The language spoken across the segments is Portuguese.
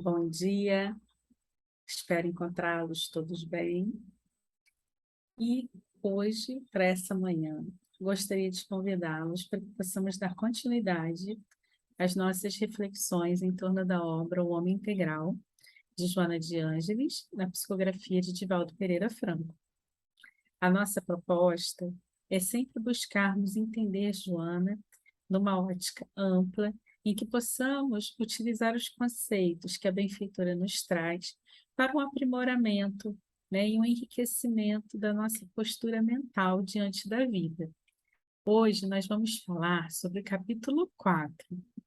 Bom dia, espero encontrá-los todos bem. E hoje, para essa manhã, gostaria de convidá-los para que possamos dar continuidade às nossas reflexões em torno da obra O Homem Integral, de Joana de Ângeles, na psicografia de Divaldo Pereira Franco. A nossa proposta é sempre buscarmos entender Joana numa ótica ampla, em que possamos utilizar os conceitos que a benfeitora nos traz para um aprimoramento, né, e um enriquecimento da nossa postura mental diante da vida. Hoje nós vamos falar sobre o capítulo 4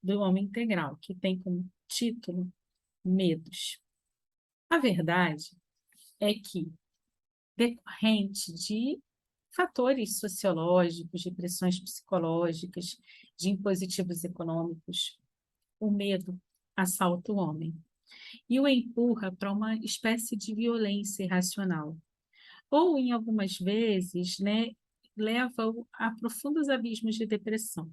do Homem Integral, que tem como título Medos. A verdade é que, decorrente de fatores sociológicos, de pressões psicológicas, de impositivos econômicos, o medo assalta o homem e o empurra para uma espécie de violência irracional. Ou, em algumas vezes, né, leva-o a profundos abismos de depressão.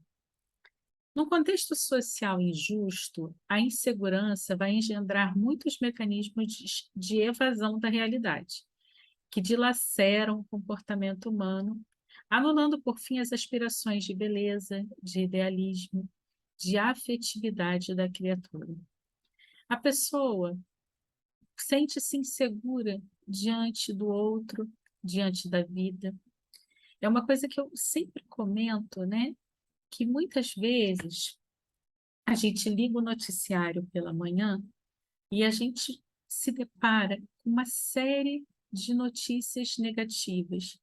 Num contexto social injusto, a insegurança vai engendrar muitos mecanismos de evasão da realidade, que dilaceram o comportamento humano, anulando, por fim, as aspirações de beleza, de idealismo, de afetividade da criatura. A pessoa sente-se insegura diante do outro, diante da vida. É uma coisa que eu sempre comento, né? Que muitas vezes a gente liga o noticiário pela manhã e a gente se depara com uma série de notícias negativas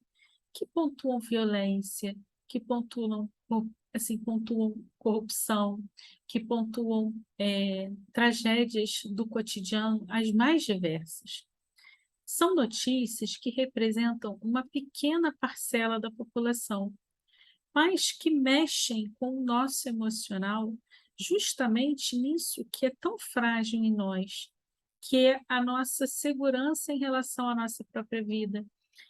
que pontuam violência, que pontuam corrupção, que pontuam tragédias do cotidiano, as mais diversas. São notícias que representam uma pequena parcela da população, mas que mexem com o nosso emocional justamente nisso que é tão frágil em nós, que é a nossa segurança em relação à nossa própria vida,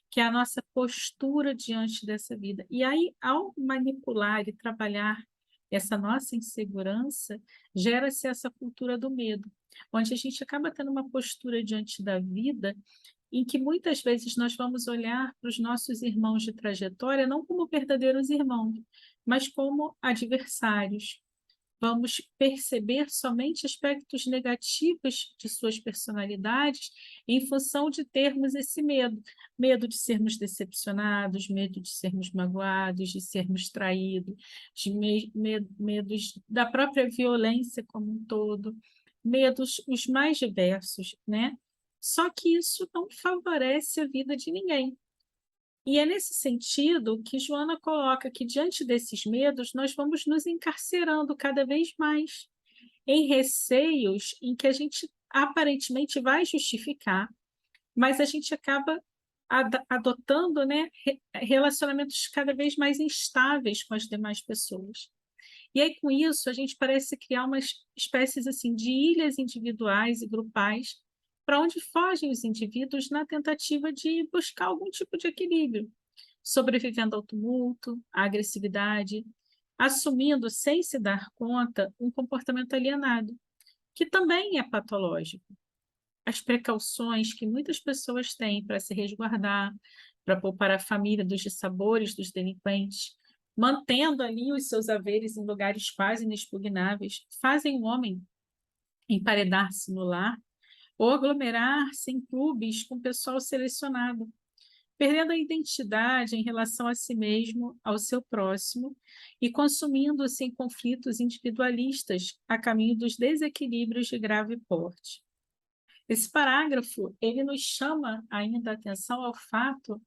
que é a nossa postura diante dessa vida. E aí, ao manipular e trabalhar essa nossa insegurança, gera-se essa cultura do medo, onde a gente acaba tendo uma postura diante da vida em que muitas vezes nós vamos olhar para os nossos irmãos de trajetória não como verdadeiros irmãos, mas como adversários. Vamos perceber somente aspectos negativos de suas personalidades em função de termos esse medo. Medo de sermos decepcionados, medo de sermos magoados, de sermos traídos, medos da própria violência como um todo, medos os mais diversos, né? Só que isso não favorece a vida de ninguém. E é nesse sentido que Joana coloca que, diante desses medos, nós vamos nos encarcerando cada vez mais em receios em que a gente aparentemente vai justificar, mas a gente acaba adotando, né, relacionamentos cada vez mais instáveis com as demais pessoas. E aí, com isso, a gente parece criar umas espécies assim, de ilhas individuais e grupais para onde fogem os indivíduos na tentativa de buscar algum tipo de equilíbrio, sobrevivendo ao tumulto, à agressividade, assumindo, sem se dar conta, um comportamento alienado, que também é patológico. As precauções que muitas pessoas têm para se resguardar, para poupar a família dos dissabores dos delinquentes, mantendo ali os seus haveres em lugares quase inexpugnáveis, fazem o homem emparedar-se no lar ou aglomerar-se em clubes com pessoal selecionado, perdendo a identidade em relação a si mesmo, ao seu próximo, e consumindo-se em conflitos individualistas a caminho dos desequilíbrios de grave porte. Esse parágrafo, ele nos chama ainda a atenção ao fato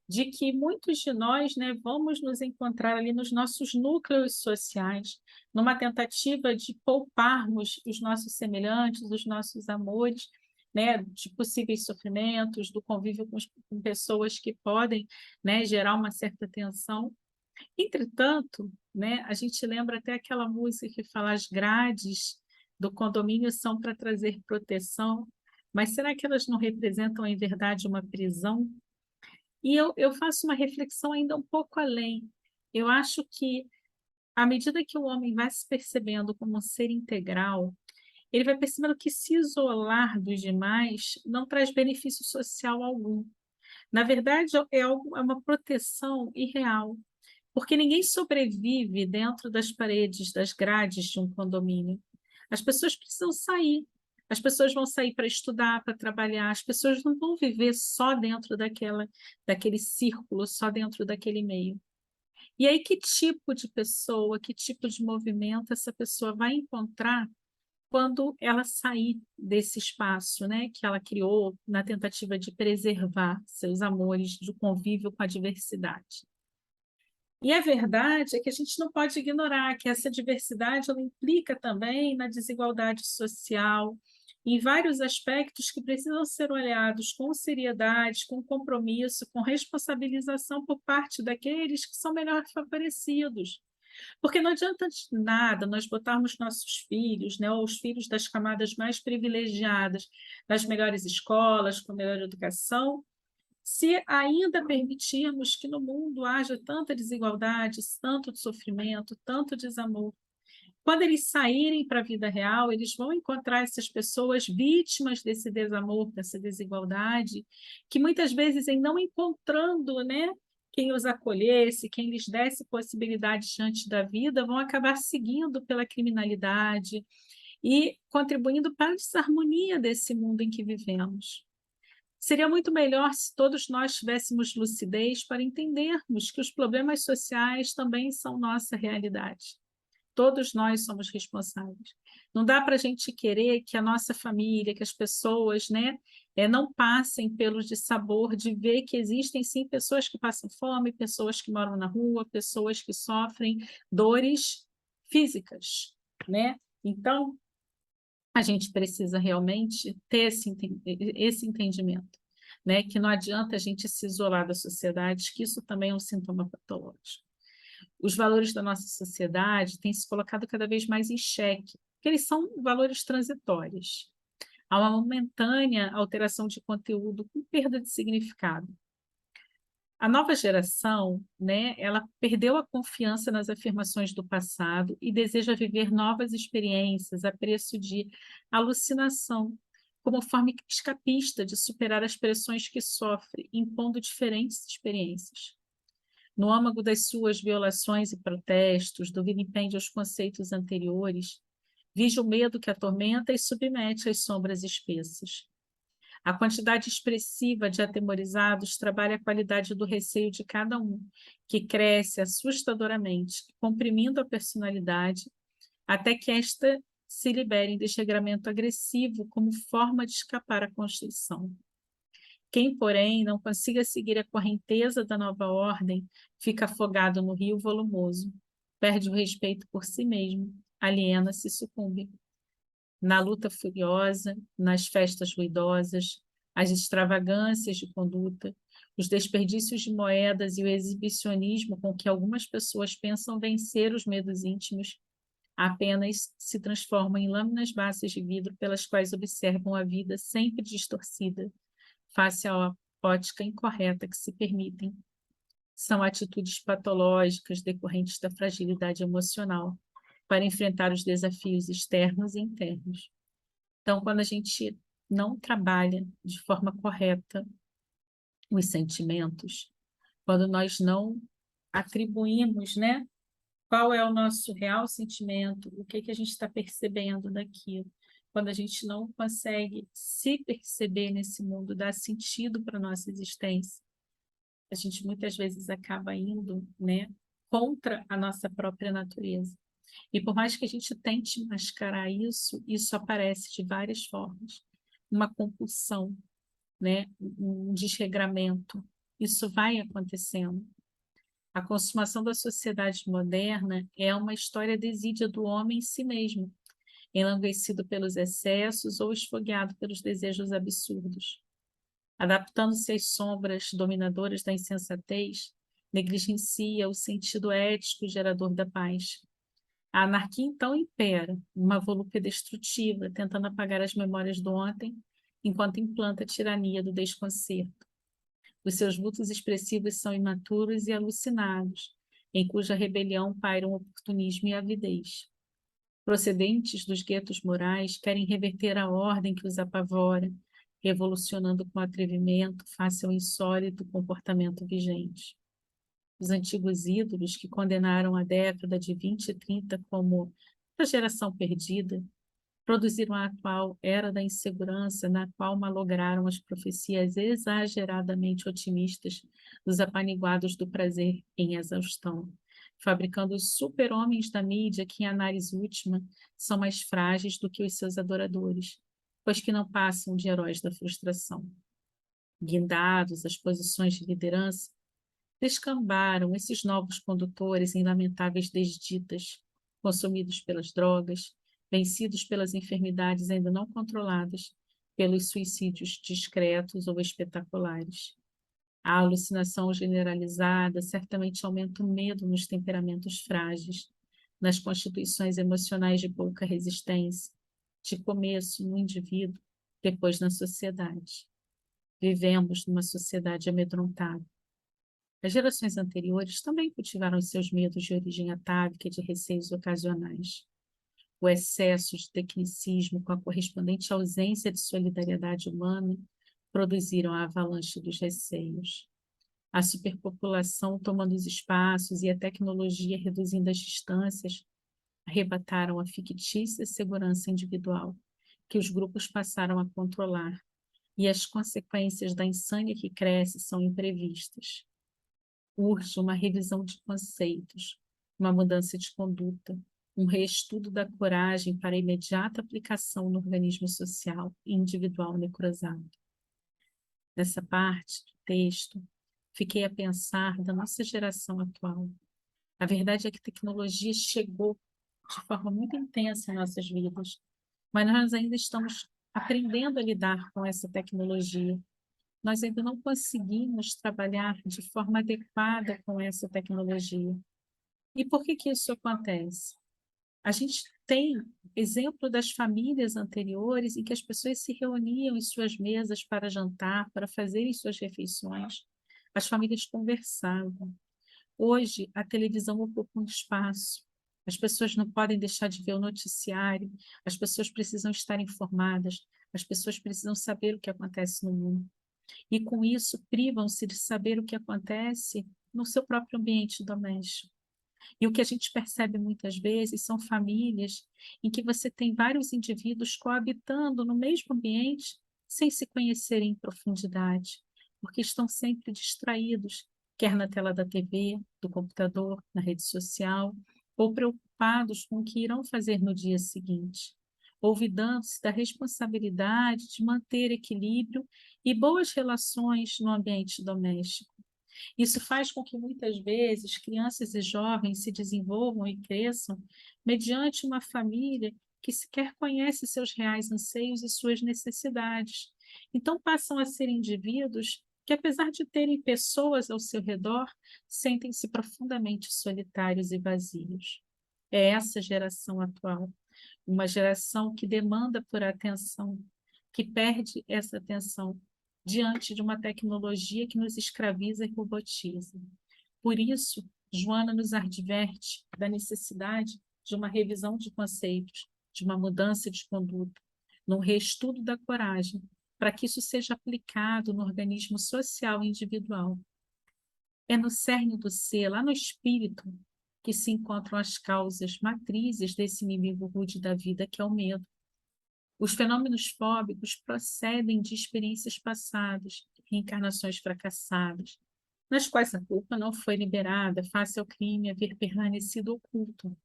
de que muitos de nós, né, vamos nos encontrar ali nos nossos núcleos sociais, numa tentativa de pouparmos os nossos semelhantes, os nossos amores, né, de possíveis sofrimentos, do convívio com pessoas que podem, né, gerar uma certa tensão. Entretanto, né, a gente lembra até aquela música que fala as grades do condomínio são para trazer proteção, mas será que elas não representam, em verdade, uma prisão? E eu faço uma reflexão ainda um pouco além. Eu acho que, à medida que o homem vai se percebendo como um ser integral, ele vai percebendo que se isolar dos demais não traz benefício social algum. Na verdade, é uma proteção irreal, porque ninguém sobrevive dentro das paredes, das grades de um condomínio. As pessoas precisam sair. As pessoas vão sair para estudar, para trabalhar. As pessoas não vão viver só dentro daquele círculo, só dentro daquele meio. E aí, que tipo de pessoa, que tipo de movimento essa pessoa vai encontrar quando ela sair desse espaço, né, que ela criou na tentativa de preservar seus amores do convívio com a diversidade? E a verdade é que a gente não pode ignorar que essa diversidade ela implica também na desigualdade social, em vários aspectos que precisam ser olhados com seriedade, com compromisso, com responsabilização por parte daqueles que são melhor favorecidos. Porque não adianta de nada nós botarmos nossos filhos, né, ou os filhos das camadas mais privilegiadas, nas melhores escolas, com melhor educação, se ainda permitirmos que no mundo haja tanta desigualdade, tanto sofrimento, tanto desamor. Quando eles saírem para a vida real, eles vão encontrar essas pessoas vítimas desse desamor, dessa desigualdade, que muitas vezes, em não encontrando, né, quem os acolhesse, quem lhes desse possibilidades diante da vida, vão acabar seguindo pela criminalidade e contribuindo para a desarmonia desse mundo em que vivemos. Seria muito melhor se todos nós tivéssemos lucidez para entendermos que os problemas sociais também são nossa realidade. Todos nós somos responsáveis. Não dá para a gente querer que a nossa família, que as pessoas, né, não passem pelo dissabor de ver que existem sim pessoas que passam fome, pessoas que moram na rua, pessoas que sofrem dores físicas, né? Então, a gente precisa realmente ter esse entendimento, né? Que não adianta a gente se isolar da sociedade, que isso também é um sintoma patológico. Os valores da nossa sociedade têm se colocado cada vez mais em xeque, porque eles são valores transitórios. Há uma momentânea alteração de conteúdo com perda de significado. A nova geração, né, ela perdeu a confiança nas afirmações do passado e deseja viver novas experiências a preço de alucinação, como forma escapista de superar as pressões que sofre, impondo diferentes experiências. No âmago das suas violações e protestos, do vilipêndio aos conceitos anteriores, vige o medo que atormenta e submete às sombras espessas. A quantidade expressiva de atemorizados trabalha a qualidade do receio de cada um, que cresce assustadoramente, comprimindo a personalidade até que esta se libere em desregramento agressivo como forma de escapar à construção. Quem, porém, não consiga seguir a correnteza da nova ordem, fica afogado no rio volumoso, perde o respeito por si mesmo, aliena-se e sucumbe. Na luta furiosa, nas festas ruidosas, as extravagâncias de conduta, os desperdícios de moedas e o exibicionismo com que algumas pessoas pensam vencer os medos íntimos, apenas se transformam em lâminas baças de vidro pelas quais observam a vida sempre distorcida, face à ótica incorreta que se permitem. São atitudes patológicas decorrentes da fragilidade emocional para enfrentar os desafios externos e internos. Então, quando a gente não trabalha de forma correta os sentimentos, quando nós não atribuímos, né, qual é o nosso real sentimento, o que que a gente está percebendo daquilo, quando a gente não consegue se perceber nesse mundo, dar sentido para a nossa existência, a gente muitas vezes acaba indo, né, contra a nossa própria natureza. E por mais que a gente tente mascarar isso, isso aparece de várias formas. Uma compulsão, né? Um desregramento. Isso vai acontecendo. A consumação da sociedade moderna é uma história desídia do homem em si mesmo, enlanguecido pelos excessos ou esfogueado pelos desejos absurdos. Adaptando-se às sombras dominadoras da insensatez, negligencia o sentido ético gerador da paz. A anarquia, então, impera, uma volúpia destrutiva, tentando apagar as memórias do ontem, enquanto implanta a tirania do desconcerto. Os seus vultos expressivos são imaturos e alucinados, em cuja rebelião pairam o oportunismo e a avidez. procedentes dos guetos morais, querem reverter a ordem que os apavora, revolucionando com atrevimento face ao insólito comportamento vigente. Os antigos ídolos que condenaram a década de 20 e 30 como a geração perdida, produziram a atual era da insegurança, na qual malograram as profecias exageradamente otimistas dos apaniguados do prazer em exaustão, fabricando os super-homens da mídia que, em análise última, são mais frágeis do que os seus adoradores, pois que não passam de heróis da frustração. Guindados às posições de liderança, descambaram esses novos condutores em lamentáveis desditas, consumidos pelas drogas, vencidos pelas enfermidades ainda não controladas, pelos suicídios discretos ou espetaculares. A alucinação generalizada certamente aumenta o medo nos temperamentos frágeis, nas constituições emocionais de pouca resistência, de começo no indivíduo, depois na sociedade. Vivemos numa sociedade amedrontada. As gerações anteriores também cultivaram seus medos de origem atávica e de receios ocasionais. O excesso de tecnicismo com a correspondente ausência de solidariedade humana produziram a avalanche dos receios. A superpopulação tomando os espaços e a tecnologia reduzindo as distâncias arrebataram a fictícia segurança individual que os grupos passaram a controlar, e as consequências da insânia que cresce são imprevistas. Urge uma revisão de conceitos, uma mudança de conduta, um reestudo da coragem para imediata aplicação no organismo social e individual necrosado. Nessa parte do texto, fiquei a pensar da nossa geração atual. A verdade é que a tecnologia chegou de forma muito intensa em nossas vidas, mas nós ainda estamos aprendendo a lidar com essa tecnologia. Nós ainda não conseguimos trabalhar de forma adequada com essa tecnologia. E por que que isso acontece? A gente tem exemplo das famílias anteriores em que as pessoas se reuniam em suas mesas para jantar, para fazerem suas refeições. As famílias conversavam. Hoje, a televisão ocupa um espaço. As pessoas não podem deixar de ver o noticiário, as pessoas precisam estar informadas, as pessoas precisam saber o que acontece no mundo. E com isso privam-se de saber o que acontece no seu próprio ambiente doméstico. E o que a gente percebe muitas vezes são famílias em que você tem vários indivíduos coabitando no mesmo ambiente sem se conhecerem em profundidade, porque estão sempre distraídos, quer na tela da TV, do computador, na rede social, ou preocupados com o que irão fazer no dia seguinte, olvidando-se da responsabilidade de manter equilíbrio e boas relações no ambiente doméstico. Isso faz com que muitas vezes crianças e jovens se desenvolvam e cresçam mediante uma família que sequer conhece seus reais anseios e suas necessidades. Então passam a ser indivíduos que, apesar de terem pessoas ao seu redor, sentem-se profundamente solitários e vazios. É essa geração atual, uma geração que demanda por atenção, que perde essa atenção diante de uma tecnologia que nos escraviza e robotiza. Por isso, Joana nos adverte da necessidade de uma revisão de conceitos, de uma mudança de conduta, num reestudo da coragem, para que isso seja aplicado no organismo social e individual. É no cerne do ser, lá no espírito, que se encontram as causas matrizes desse inimigo rude da vida, que é o medo. Os fenômenos fóbicos procedem de experiências passadas, reencarnações fracassadas, nas quais a culpa não foi liberada face ao crime haver permanecido oculto,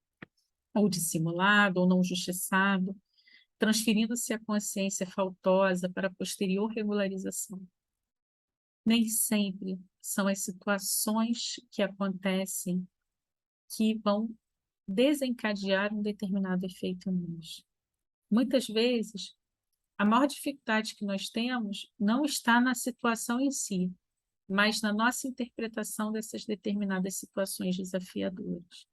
ou dissimulado, ou não justiçado, transferindo-se a consciência faltosa para a posterior regularização. Nem sempre são as situações que acontecem que vão desencadear um determinado efeito em nós. Muitas vezes, a maior dificuldade que nós temos não está na situação em si, mas na nossa interpretação dessas determinadas situações desafiadoras.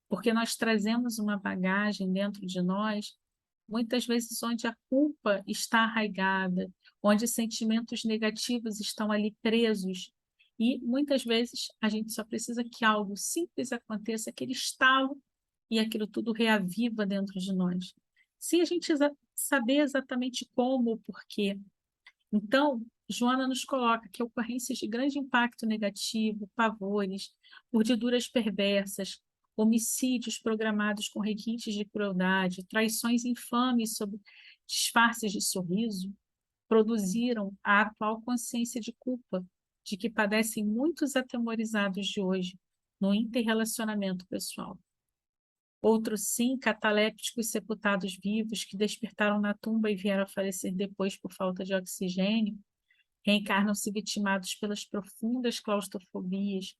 Porque nós trazemos uma bagagem dentro de nós, muitas vezes onde a culpa está arraigada, onde sentimentos negativos estão ali presos, e muitas vezes a gente só precisa que algo simples aconteça, aquele estalo, e aquilo tudo reaviva dentro de nós. Se a gente saber exatamente como ou porquê. Então, Joana nos coloca que ocorrências de grande impacto negativo, pavores, mordeduras perversas, homicídios programados com requintes de crueldade, traições infames sob disfarces de sorriso, produziram a atual consciência de culpa de que padecem muitos atemorizados de hoje no interrelacionamento pessoal. Outros, sim, catalépticos sepultados vivos que despertaram na tumba e vieram a falecer depois por falta de oxigênio, reencarnam-se vitimados pelas profundas claustrofobias,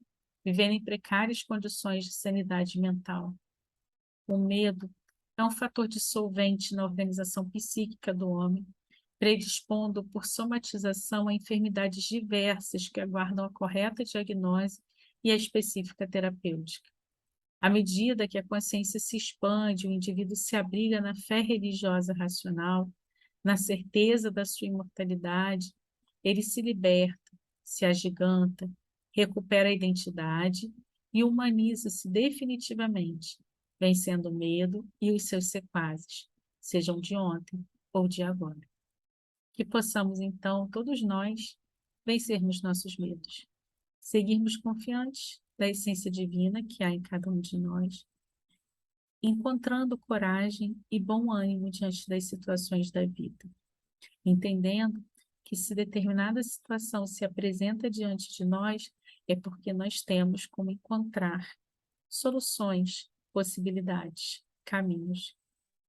vivendo em precárias condições de sanidade mental. O medo é um fator dissolvente na organização psíquica do homem, predispondo por somatização a enfermidades diversas que aguardam a correta diagnose e a específica terapêutica. À medida que a consciência se expande, o indivíduo se abriga na fé religiosa racional, na certeza da sua imortalidade, ele se liberta, se agiganta, recupera a identidade e humaniza-se definitivamente, vencendo o medo e os seus sequazes, sejam de ontem ou de agora. Que possamos, então, todos nós, vencermos nossos medos, seguirmos confiantes da essência divina que há em cada um de nós, encontrando coragem e bom ânimo diante das situações da vida, entendendo que se determinada situação se apresenta diante de nós, é porque nós temos como encontrar soluções, possibilidades, caminhos,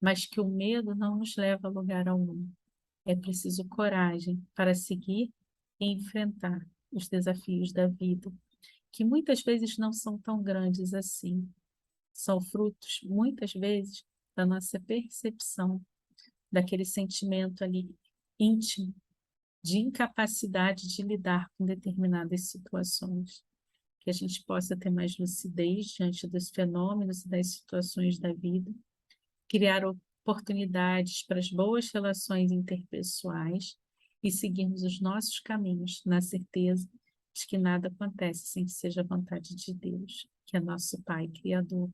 mas que o medo não nos leva a lugar algum. É preciso coragem para seguir e enfrentar os desafios da vida, que muitas vezes não são tão grandes assim. São frutos, muitas vezes, da nossa percepção, daquele sentimento ali íntimo de incapacidade de lidar com determinadas situações. Que a gente possa ter mais lucidez diante dos fenômenos e das situações da vida, criar oportunidades para as boas relações interpessoais e seguirmos os nossos caminhos na certeza de que nada acontece sem que seja a vontade de Deus, que é nosso Pai Criador,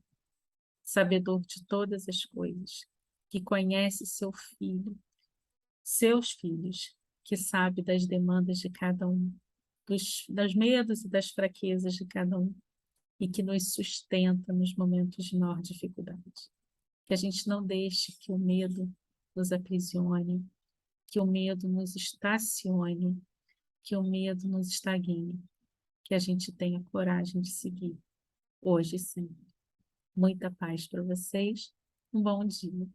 sabedor de todas as coisas, que conhece seu filho, seus filhos, que sabe das demandas de cada um, dos medos e das fraquezas de cada um, e que nos sustenta nos momentos de maior dificuldade. Que a gente não deixe que o medo nos aprisione, que o medo nos estacione, que o medo nos estagne, que a gente tenha coragem de seguir, hoje e sempre. Muita paz para vocês, um bom dia.